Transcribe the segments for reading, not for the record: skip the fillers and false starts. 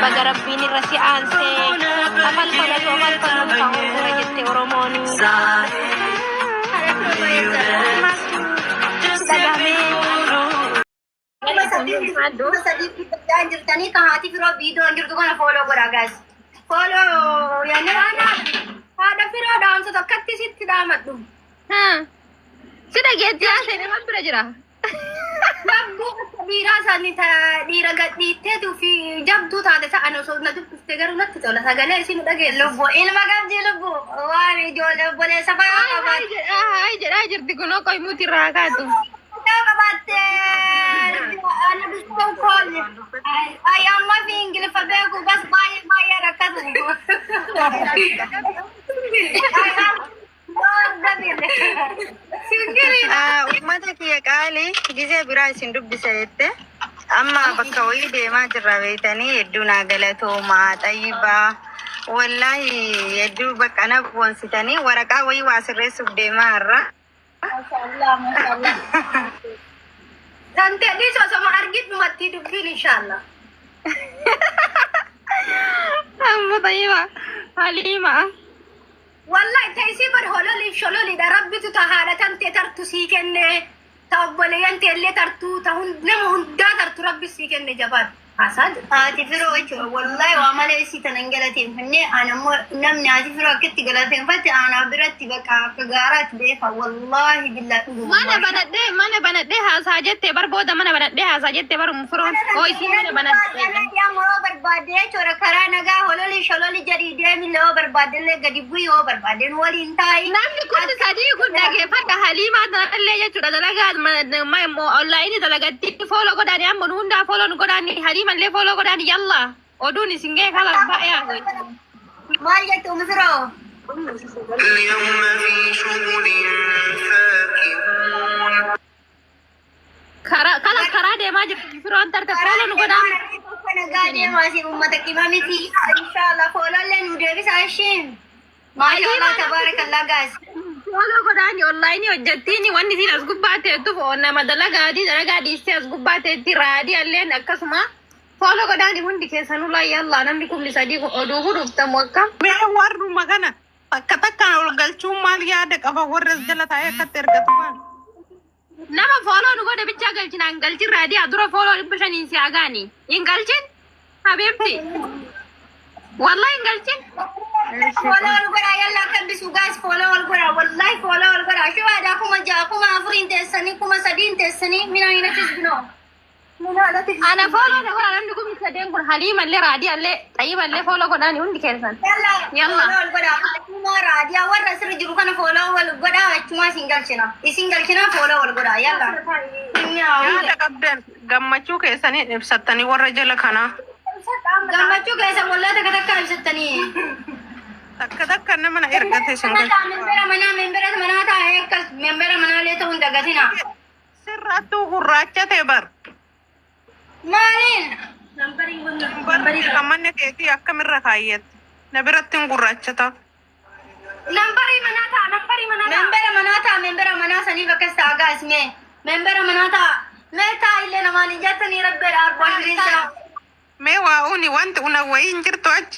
Bagarabini rasi anse. Apal pala to apal pala kahor ko rajette oromoni. Dagame. Masadi kita anjir tani kahati firo video anjir tu kana follow kora guys. Follow ya nana. Ada firo dance to katti sitti damat dum. Sudah gitu ya, saya dengan belajar. Jabdu kabira sani ta dira gaddi te tu fi jabdu ta da ana so na tu te garu na ta la sagale sinu dage lobbo ilma gabdi lobbo wari jo lobbo le saba Ai jer diguno koy muti raga tu. Ta batte ana bisu kol ay amma fi ingil fa be ko bas bay rakatu ummata kiyya qaali gisee biraa isin dubbisette amma bakka wayii deemaa jirra beeytanii hedduu naa galatoomaa xayyibaa wallahi hedduu bakka na boonsitanii waraqaa wayii waa sirreessuuf deemaa irra mashallah tante di sama argit mati dubbil inshallah Amma tayyiba halima والله تيسيبر هولولي شلولي ده ربي تهارة تنتي ترتو سيكن تقبلي أنت اللي ترتو تهون نمهن دا ترتو ربي سيكن جبار حسد تفرو وجهه والله وعمل إيشي تنقلتين هني أنا نمني تفرو كت قلتين فتى أنا برتي بكا كجارات بيفا والله بالله mana banat deh saja tebar boda mana banat deh saja tebar mufron oh isi mana banat ya mau berbade cora karana ga hololi shololi jadi dia mi lo berbade le gadi bui o berbade wali intai namni kunti saja kun dage fata halima le ya cura dalaga mai mo online dalaga tik follow ko dari amon hunda follow ko dani halima le follow ko dani yalla oduni singe kala ba ya mal ya tu msro اليوم في شغل فاكهون kara de maji firo antar ta follow ko dani kana gade masih umat kimami ti inshallah follow le nu de bisa shin mashallah tabarakallah guys follow ko dani online hojjatini wanni silas gubbate tu fonna madalaga di silas gubbate tiradi allen akasuma follow ko dani hundi ke sanula yalla namni kulli sadi ko odu huduf tamwakka me warru magana takka galchuu maal yaada qaba warras jala taa'ee akkatti ergatumaan nama follow nu gode bicha galchina galchi radi adura follow ibshani si agani ingalchin habibti wallahi ingalchin follow gora yalla kan bisu guys follow gora wallahi follow gora shu ada kuma afrin tesani kuma sadin tesani mina ina tisbino ana follow da gora namni kum saden gur halima le radi alle tayyiba le follow ko dani hundi kersan yalla follow gora kuma radi warra sir jiru kana follow gora cuma single china follow gora yalla yaada qabdan gammachuu keessanii ibsattanii warra jala kana gammachuu keessa wallahi takka ibsattanii takka nama na ergate singal membera mana ta ekkas membera mana le ta hunda gatina sirrattuu gurraacha ta'e bar maalin barri qamanne keetii akkamirra kaayyette na birattiin gurraacha ta'a membera mana sani bakka saga isme membera mana ta meta ile na mani jatani rabbe arba grisa me wauni wanti una wayin jirtu ach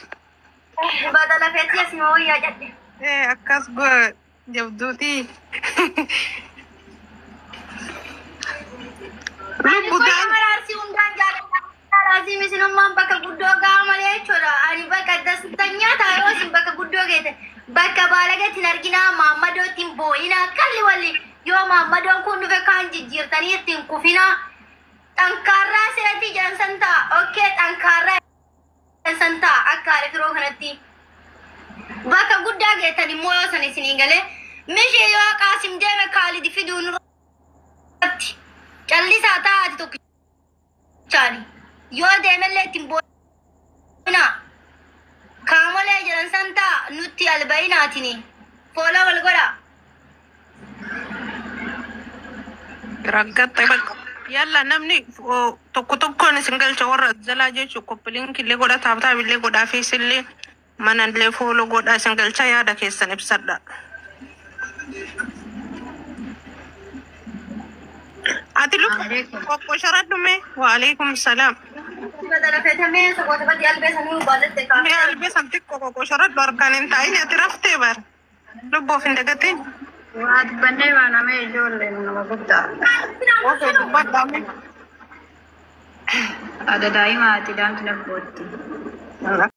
badala feti asma waya jatti akkas go jabduti bukan marasi undan jalan lazim isinu baka guddo gamale chora ani baka dastanya tayo sim baka guddo gete baka balaga tinargina mamado timbo ina kalli wali yo mamado kundu be kanji jirtani tin kufina tankara seti jansanta okay tankara jansanta akare firo kanati baka gudda gete ni moyo sani siningale meje yo qasim jeme kali di fidun challi sata ati to chali yo demelle timbo ina kamole jalan santa nutti albainatini fola walgora raggatte bak yalla namni tokkoon singalcha warra jala jechu koplinki le goda tabta bille goda fisille manan le folo goda singalcha yaada keessan ibsadda ati lu ko sharaddu me wa alaikum salam بدل فتمي سقوط بدي ألبسني وبالت كا Mee albeesamti qoqoqosharadhu harkaan hin taa'in ati raftee bar. Lubboof hin dagatin. Waat bannee baanamee ijoolleen nama guddaa. Ofee dubbadhaame. Ada daa'imaa ati daamti na bootti.